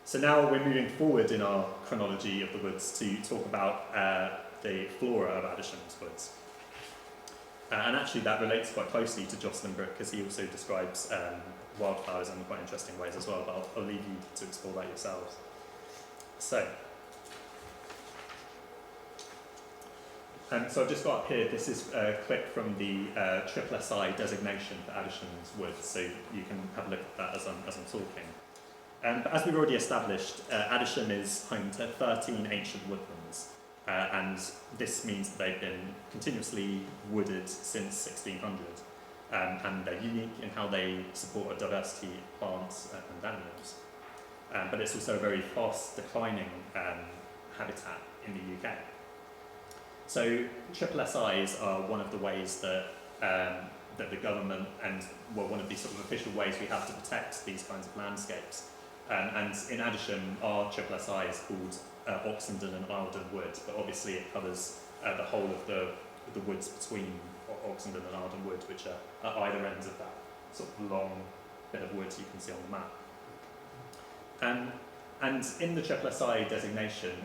So now we're moving forward in our chronology of the woods to talk about the flora of Adisham's woods. And actually that relates quite closely to Jocelyn Brooke, because he also describes wildflowers in quite interesting ways as well, but I'll leave you to explore that yourselves. So I've just got up here, this is a clip from the SSI designation for Adisham's woods, so you can have a look at that as I'm talking. But as we've already established, Adisham is home to 13 ancient woodlands, and this means that they've been continuously wooded since 1600, and they're unique in how they support a diversity of plants and animals. But it's also a very fast declining habitat in the UK. So SSIs are one of the ways that that the government and one of the sort of official ways we have to protect these kinds of landscapes. And in Adisham, our SSI is called Oxenden and Eildon Wood, but obviously it covers the whole of the woods between Oxenden and Eildon Wood, which are at either ends of that sort of long bit of woods you can see on the map. And in the SSI designation,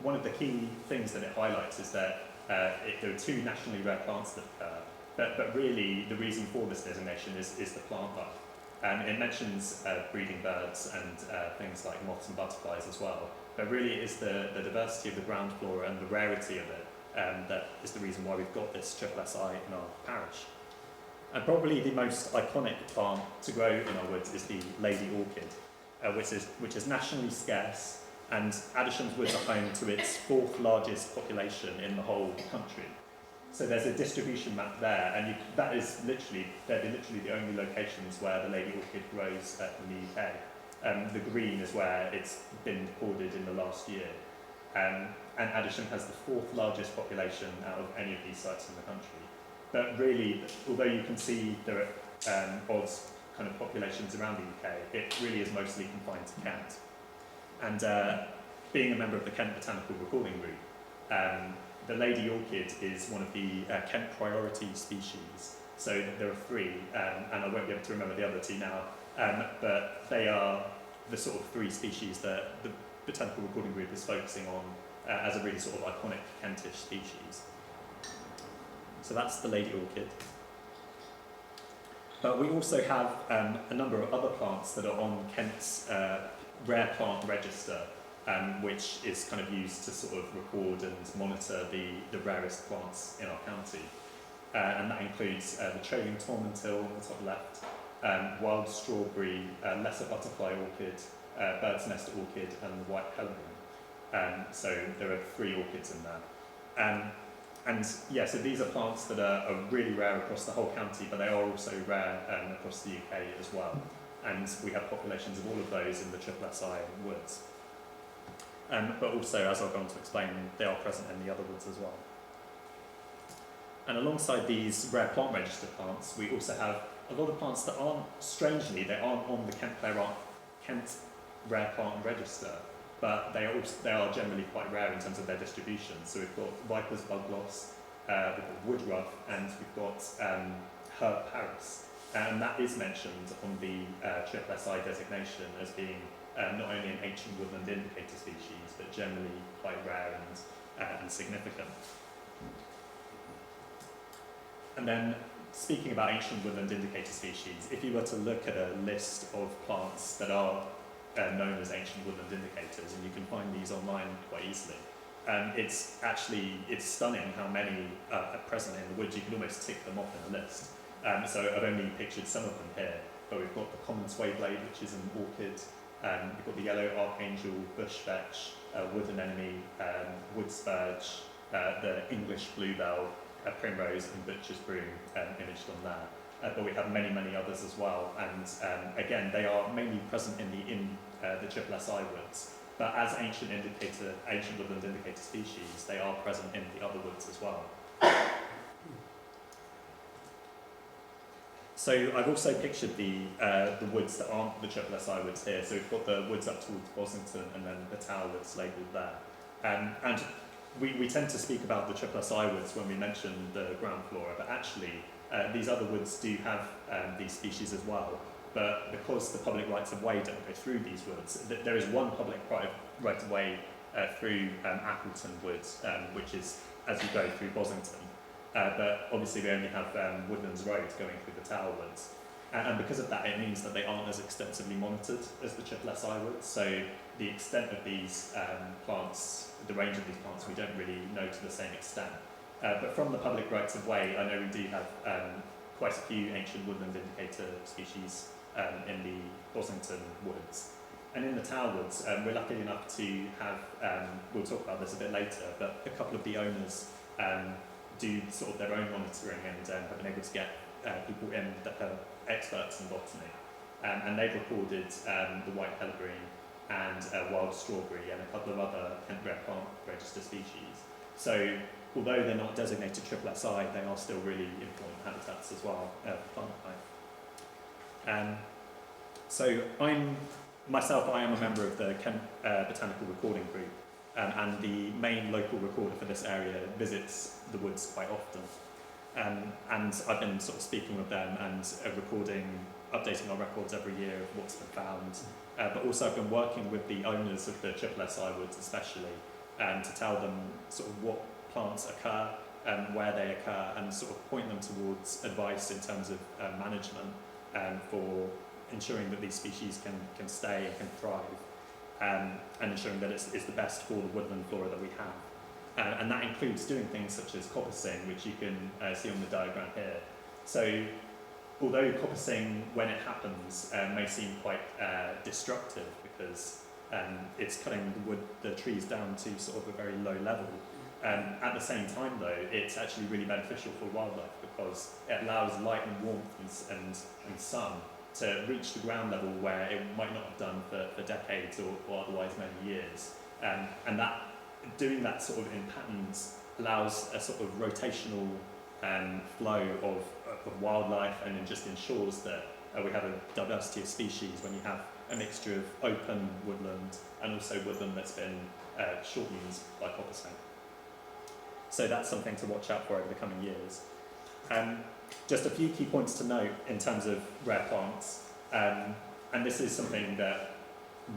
one of the key things that it highlights is that there are two nationally rare plants that occur, but really the reason for this designation is the plant life. It mentions breeding birds and things like moths and butterflies as well, but really it is the diversity of the ground flora and the rarity of it that is the reason why we've got this SSI in our parish. And probably the most iconic plant to grow in our woods is the lady orchid, which is nationally scarce, and Adisham's woods are home to its fourth largest population in the whole country. So there's a distribution map there, and they're literally the only locations where the lady orchid grows in the UK. The green is where it's been recorded in the last year. And Adisham has the fourth largest population out of any of these sites in the country. But really, although you can see there are odd kind of populations around the UK, it really is mostly confined to Kent. And being a member of the Kent Botanical Recording Group, the lady orchid is one of the Kent priority species. So there are three, and I won't be able to remember the other two now, but they are the sort of three species that the Botanical Recording Group is focusing on as a really sort of iconic Kentish species. So that's the lady orchid. But we also have a number of other plants that are on Kent's rare plant register, which is kind of used to sort of record and monitor the rarest plants in our county. And that includes the trailing tormentil on the top left, wild strawberry, lesser butterfly orchid, bird's nest orchid, and the white pelargonium. So there are three orchids in there. And yeah, so these are plants that are really rare across the whole county, but they are also rare across the UK as well. And we have populations of all of those in the SSI woods. But also, as I'll go on to explain, they are present in the other woods as well. And alongside these rare plant register plants, we also have a lot of plants that strangely, they aren't on the Kent Rare Plant Register, but they are generally quite rare in terms of their distribution. So we've got Viper's bugloss, we've got woodruff, and we've got herb Paris. And that is mentioned on the SSI designation as being not only an ancient woodland indicator species, but generally quite rare and significant. And then, speaking about ancient woodland indicator species, if you were to look at a list of plants that are known as ancient woodland indicators, and you can find these online quite easily, it's stunning how many are present in the woods. You can almost tick them off in a list. So I've only pictured some of them here, but we've got the common sway blade, which is an orchid. We've got the yellow archangel, bush vetch, wood anemone, wood spurge, the English bluebell, primrose, and butcher's broom imaged on there. But we have many, many others as well. And again, they are mainly present in the SSI woods. But as ancient woodland indicator species, they are present in the other woods as well. So I've also pictured the woods that aren't the SSI woods here. So we've got the woods up towards Bosington and then the Tower that's labelled there. And we tend to speak about the SSI woods when we mention the ground flora, but actually these other woods do have these species as well. but because the public rights of way don't go through these woods, there is one public right of way through Appleton Woods, which is as you go through Bosington. But obviously we only have Woodlands Road going through the Tower Woods. And because of that, it means that they aren't as extensively monitored as the SSSI woods. So the extent of these plants, the range of these plants, we don't really know to the same extent. But from the public rights of way, I know we do have quite a few ancient woodland indicator species in the Bosington Woods. And in the Tower Woods, we're lucky enough to have, we'll talk about this a bit later, but a couple of the owners do sort of their own monitoring and have been able to get people in that are experts in botany. And they've recorded the white helleborine and wild strawberry and a couple of other Kent Rare Plant Register species. So although they're not designated SSSI, they are still really important habitats as well for plant life. So I am a member of the Kent Botanical Recording Group, and the main local recorder for this area visits the woods quite often. And I've been sort of speaking with them and updating our records every year of what's been found. But also I've been working with the owners of the SSSI woods especially to tell them sort of what plants occur, where they occur, and sort of point them towards advice in terms of management for ensuring that these species can stay and can thrive, and ensuring that it's the best for the woodland flora that we have. And that includes doing things such as coppicing, which you can see on the diagram here. So although coppicing, when it happens, may seem quite destructive because it's cutting the trees down to sort of a very low level, at the same time though, it's actually really beneficial for wildlife because it allows light and warmth and sun to reach the ground level where it might not have done for decades or otherwise many years. And that doing that sort of in patterns allows a sort of rotational flow of wildlife, and it just ensures that we have a diversity of species when you have a mixture of open woodland and also woodland that's been short-used by coppicing. So that's something to watch out for over the coming years. Just a few key points to note in terms of rare plants, and this is something that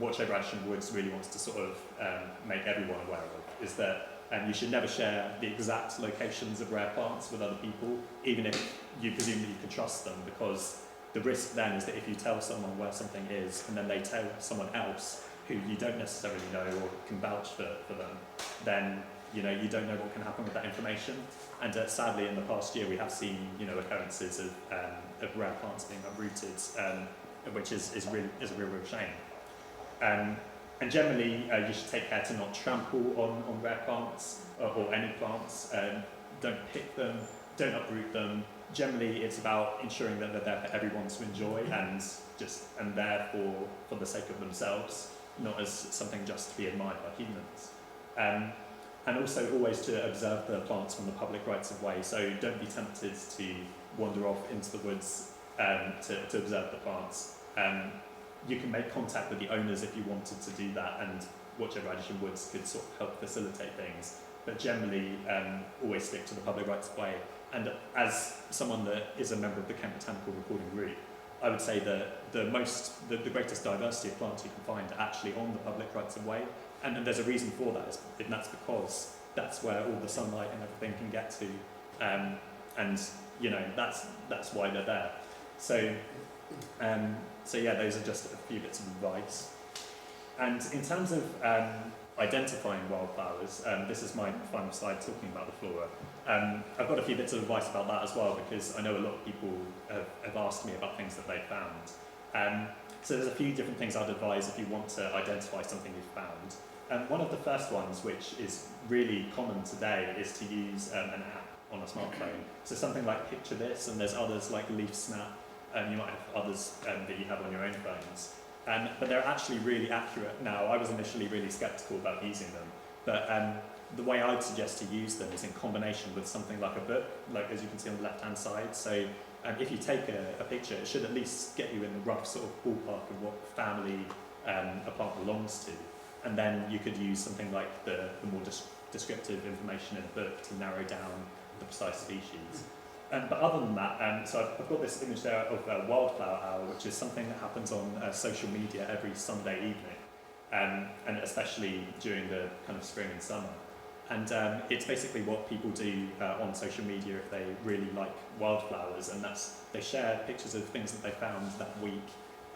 Watch Over Adisham Woods really wants to sort of make everyone aware of, is that you should never share the exact locations of rare plants with other people, even if you presume that you can trust them, because the risk then is that if you tell someone where something is and then they tell someone else who you don't necessarily know or can vouch for them, then you don't know what can happen with that information. And sadly, in the past year, we have seen occurrences of rare plants being uprooted, which is a real shame. And generally, you should take care to not trample on rare plants or any plants. Don't pick them, don't uproot them. Generally, it's about ensuring that they're there for everyone to enjoy and there for the sake of themselves, not as something just to be admired by humans. And also always to observe the plants from the public rights of way. So don't be tempted to wander off into the woods to observe the plants. You can make contact with the owners if you wanted to do that, and Watch Over Adisham Woods could sort of help facilitate things. But generally, always stick to the public rights of way. And as someone that is a member of the Kent Botanical Recording Group, I would say that the greatest diversity of plants you can find are actually on the public rights of way. And there's a reason for that, and that's because that's where all the sunlight and everything can get to. And that's why they're there. So yeah, those are just a few bits of advice. And in terms of identifying wildflowers, this is my final slide talking about the flora. I've got a few bits of advice about that as well, because I know a lot of people have asked me about things that they found. So there's a few different things I'd advise if you want to identify something you've found. One of the first ones, which is really common today, is to use an app on a smartphone. So something like Picture This, and there's others like Leaf Snap, and you might have others that you have on your own phones. But they're actually really accurate now. I was initially really sceptical about using them, but the way I'd suggest to use them is in combination with something like a book, like as you can see on the left-hand side. So if you take a picture, it should at least get you in the rough sort of ballpark of what family a plant belongs to. And then you could use something like the more descriptive information in the book to narrow down the precise species. But other than that, so I've got this image there of Wildflower Hour, which is something that happens on social media every Sunday evening, and especially during the kind of spring and summer. And it's basically what people do on social media if they really like wildflowers, and they share pictures of things that they found that week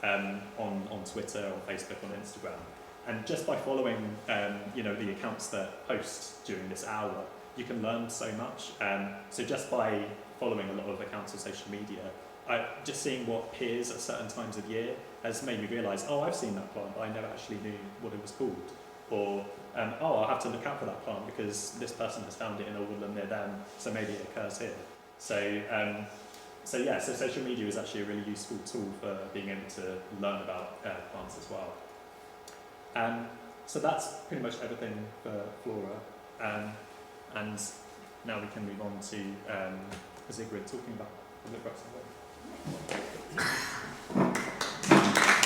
on Twitter, on Facebook, on Instagram. And just by following the accounts that post during this hour, you can learn so much. So just by following a lot of accounts on social media, just seeing what appears at certain times of year has made me realise, oh, I've seen that plant, but I never actually knew what it was called. Or, oh, I'll have to look out for that plant because this person has found it in a woodland near them, so maybe it occurs here. So social media is actually a really useful tool for being able to learn about plants as well. So that's pretty much everything for Flora. And now we can move on to Sigrid talking about the growth.